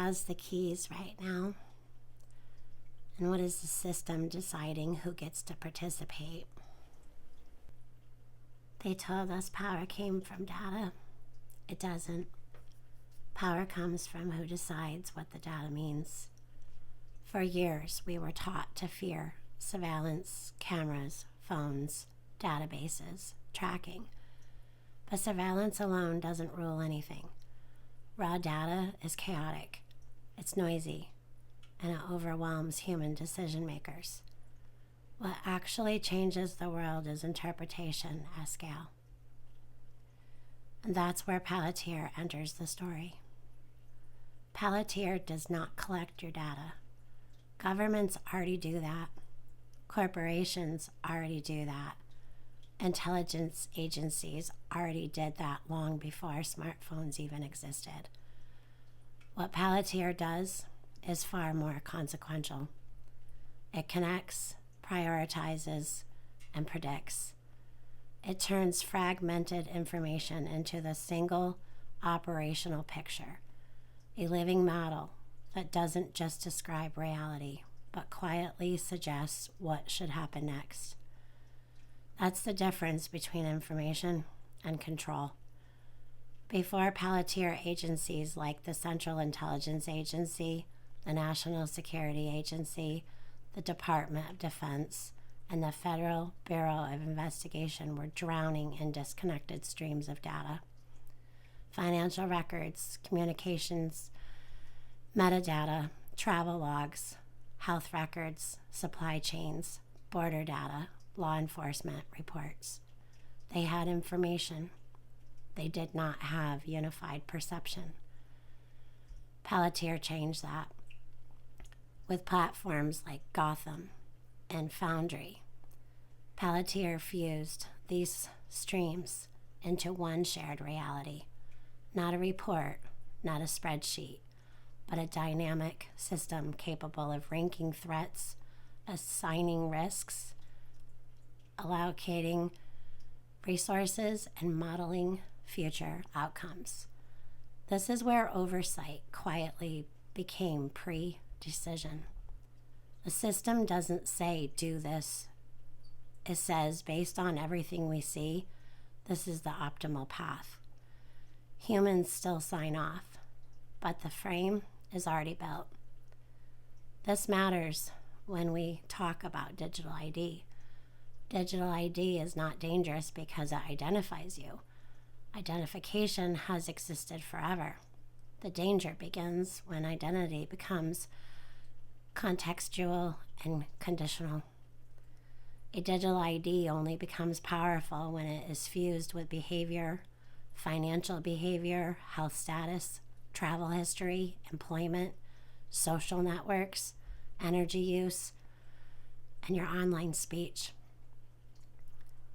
has the keys right now? And what is the system deciding who gets to participate? They told us power came from data. It doesn't. Power comes from who decides what the data means. For years, we were taught to fear surveillance, cameras, phones, databases, tracking. But surveillance alone doesn't rule anything. Raw data is chaotic, it's noisy, and it overwhelms human decision makers. What actually changes the world is interpretation at scale. And that's where Palantir enters the story. Palantir does not collect your data. Governments already do that. Corporations already do that. Intelligence agencies already did that long before smartphones even existed. What Palantir does is far more consequential. It connects, prioritizes, and predicts. It turns fragmented information into the single operational picture, a living model that doesn't just describe reality, but quietly suggests what should happen next. That's the difference between information and control. Before Palantir, agencies like the Central Intelligence Agency, the National Security Agency, the Department of Defense, and the Federal Bureau of Investigation were drowning in disconnected streams of data. Financial records, communications, metadata, travel logs, health records, supply chains, border data, law enforcement reports. They had information. They did not have unified perception. Palantir changed that. With platforms like Gotham and Foundry, Palantir fused these streams into one shared reality. Not a report, not a spreadsheet, but a dynamic system capable of ranking threats, assigning risks, allocating resources, and modeling future outcomes. This is where oversight quietly became pre-decision. The system doesn't say, do this. It says, based on everything we see, this is the optimal path. Humans still sign off, but the frame is already built. This matters when we talk about digital ID. Digital ID is not dangerous because it identifies you. Identification has existed forever. The danger begins when identity becomes contextual and conditional. A digital ID only becomes powerful when it is fused with behavior, financial behavior, health status, travel history, employment, social networks, energy use, and your online speech.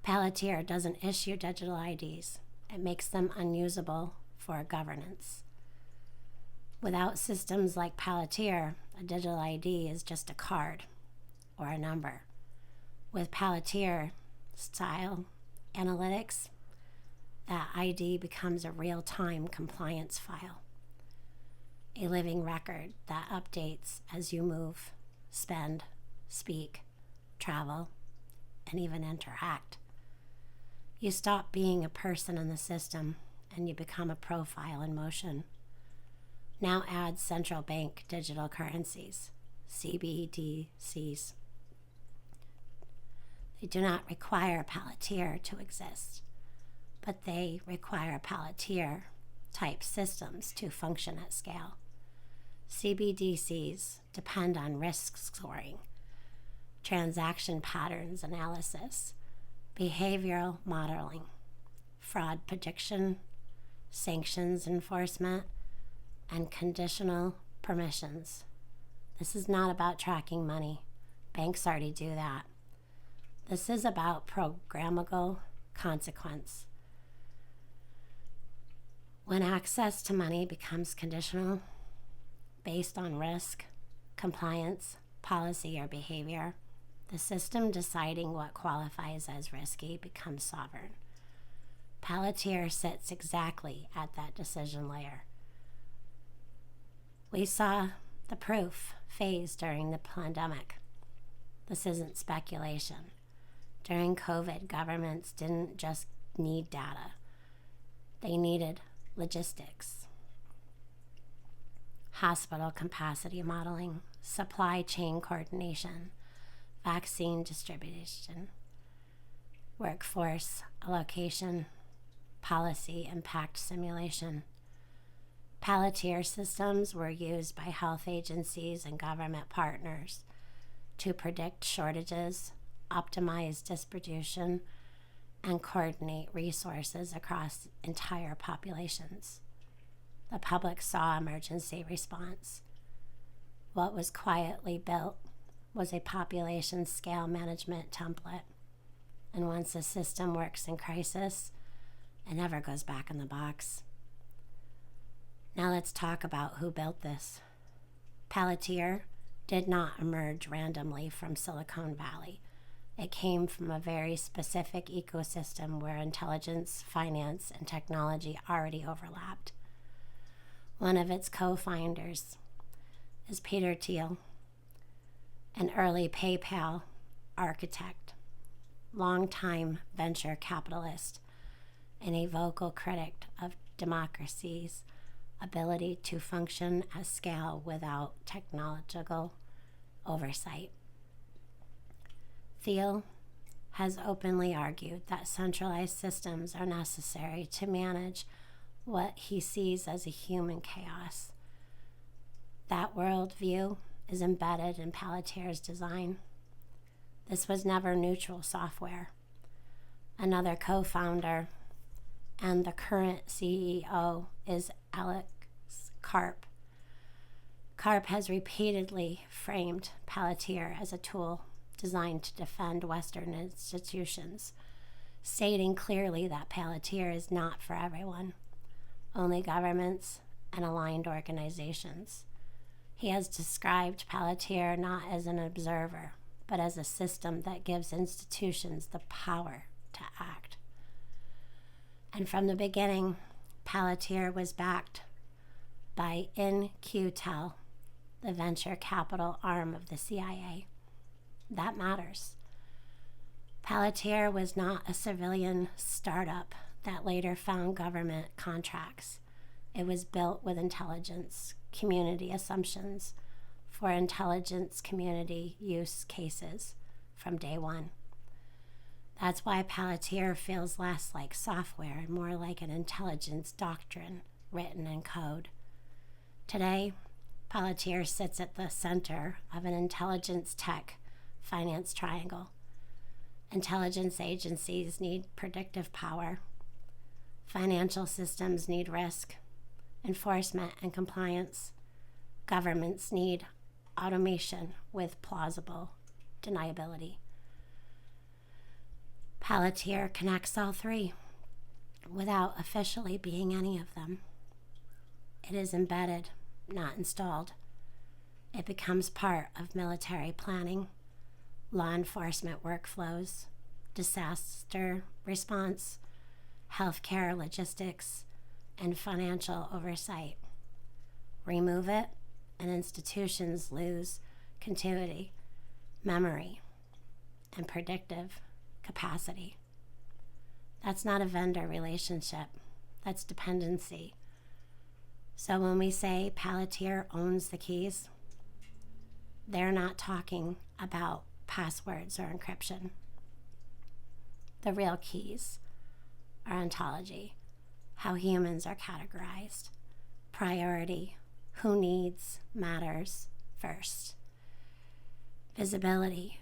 Palantir doesn't issue digital IDs. It makes them unusable for governance. Without systems like Palantir, a digital ID is just a card or a number. With Palantir style analytics, that ID becomes a real-time compliance file, a living record that updates as you move, spend, speak, travel, and even interact. You stop being a person in the system and you become a profile in motion. Now add central bank digital currencies, CBDCs. They do not require Palantir to exist, but they require Palantir-type systems to function at scale. CBDCs depend on risk scoring, transaction patterns analysis, behavioral modeling, fraud prediction, sanctions enforcement, and conditional permissions. This is not about tracking money. Banks already do that. This is about programmable consequence. When access to money becomes conditional, based on risk, compliance, policy, or behavior, the system deciding what qualifies as risky becomes sovereign. Palantir sits exactly at that decision layer. We saw the proof phase during the pandemic. This isn't speculation. During COVID, governments didn't just need data. They needed logistics, hospital capacity modeling, supply chain coordination, vaccine distribution, workforce allocation, policy impact simulation. Palantir systems were used by health agencies and government partners to predict shortages, optimize distribution, and coordinate resources across entire populations. The public saw emergency response. What was quietly built was a population scale management template. And once a system works in crisis, it never goes back in the box. Now let's talk about who built this. Palantir did not emerge randomly from Silicon Valley. It came from a very specific ecosystem where intelligence, finance, and technology already overlapped. One of its co-founders is Peter Thiel, an early PayPal architect, longtime venture capitalist, and a vocal critic of democracy's ability to function at scale without technological oversight. Thiel has openly argued that centralized systems are necessary to manage what he sees as a human chaos. That worldview is embedded in Palantir's design. This was never neutral software. Another co-founder and the current CEO is Alex Karp. Karp has repeatedly framed Palantir as a tool designed to defend Western institutions, stating clearly that Palantir is not for everyone, only governments and aligned organizations. He has described Palantir not as an observer, but as a system that gives institutions the power to act. And from the beginning, Palantir was backed by In-Q-Tel, the venture capital arm of the CIA. That matters. Palantir was not a civilian startup that later found government contracts. It was built with intelligence community assumptions for intelligence community use cases from day one. That's why Palantir feels less like software and more like an intelligence doctrine written in code. Today, Palantir sits at the center of an intelligence tech finance triangle. Intelligence agencies need predictive power. Financial systems need risk, enforcement, and compliance. Governments need automation with plausible deniability. Palantir connects all three without officially being any of them. It is embedded, not installed. It becomes part of military planning, law enforcement workflows, disaster response, healthcare logistics, and financial oversight. Remove it, and institutions lose continuity, memory, and predictive capacity. That's not a vendor relationship. That's dependency. So when we say Palantir owns the keys, they're not talking about passwords or encryption. The real keys are ontology, how humans are categorized, priority, who needs matters first, visibility,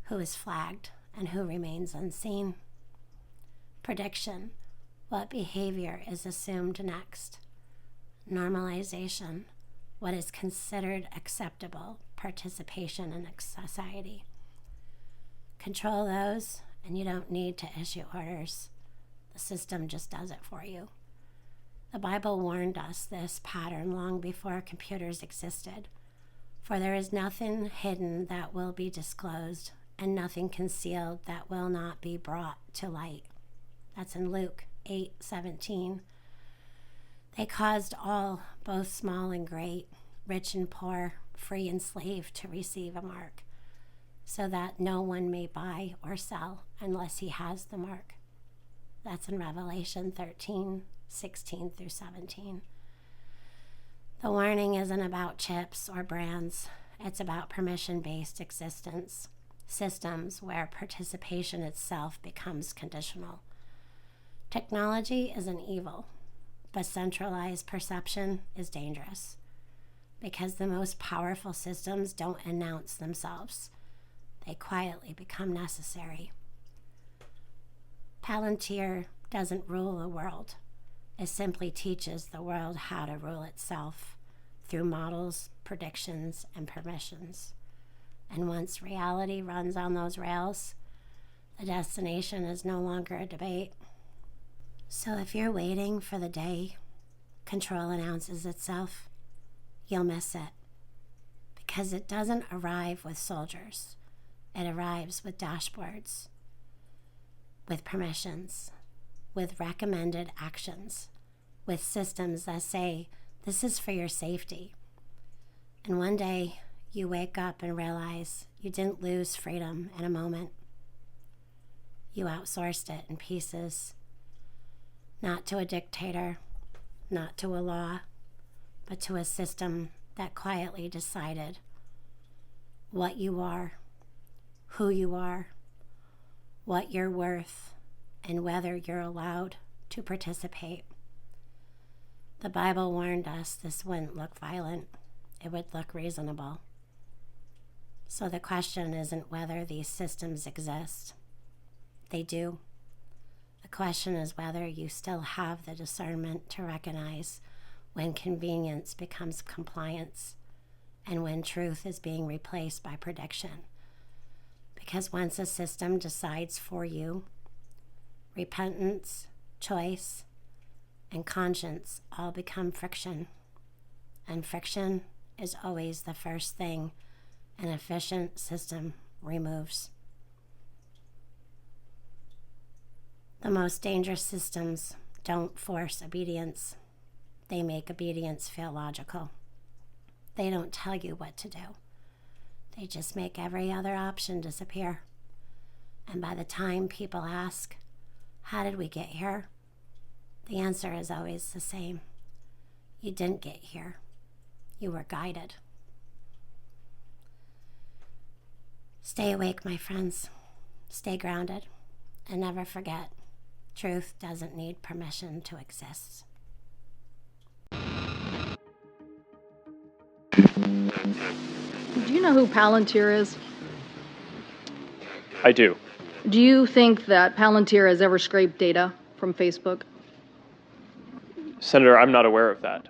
who is flagged and who remains unseen, prediction, what behavior is assumed next, normalization, what is considered acceptable participation in society. Control those, and you don't need to issue orders. The system just does it for you. The Bible warned us this pattern long before computers existed. For there is nothing hidden that will be disclosed, and nothing concealed that will not be brought to light. That's in Luke 8:17. They caused all, both small and great, rich and poor, free and slave, to receive a mark, so that no one may buy or sell unless he has the mark. That's in Revelation 13:16 through 17. The warning isn't about chips or brands. It's about permission-based existence, systems where participation itself becomes conditional. Technology isn't evil, but centralized perception is dangerous, because the most powerful systems don't announce themselves. They quietly become necessary. Palantir doesn't rule the world. It simply teaches the world how to rule itself through models, predictions, and permissions. And once reality runs on those rails, the destination is no longer a debate. So if you're waiting for the day control announces itself, you'll miss it. Because it doesn't arrive with soldiers. It arrives with dashboards, with permissions, with recommended actions, with systems that say, this is for your safety. And one day, you wake up and realize you didn't lose freedom in a moment. You outsourced it in pieces, not to a dictator, not to a law, but to a system that quietly decided what you are, who you are, what you're worth, and whether you're allowed to participate. The Bible warned us this wouldn't look violent. It would look reasonable. So the question isn't whether these systems exist. They do. The question is whether you still have the discernment to recognize when convenience becomes compliance and when truth is being replaced by prediction. Because once a system decides for you, repentance, choice, and conscience all become friction. And friction is always the first thing an efficient system removes. The most dangerous systems don't force obedience. They make obedience feel logical. They don't tell you what to do. They just make every other option disappear. And by the time people ask, how did we get here? The answer is always the same. You didn't get here. You were guided. Stay awake, my friends. Stay grounded. And never forget, truth doesn't need permission to exist. Do you know who Palantir is? I do. Do you think that Palantir has ever scraped data from Facebook? Senator, I'm not aware of that.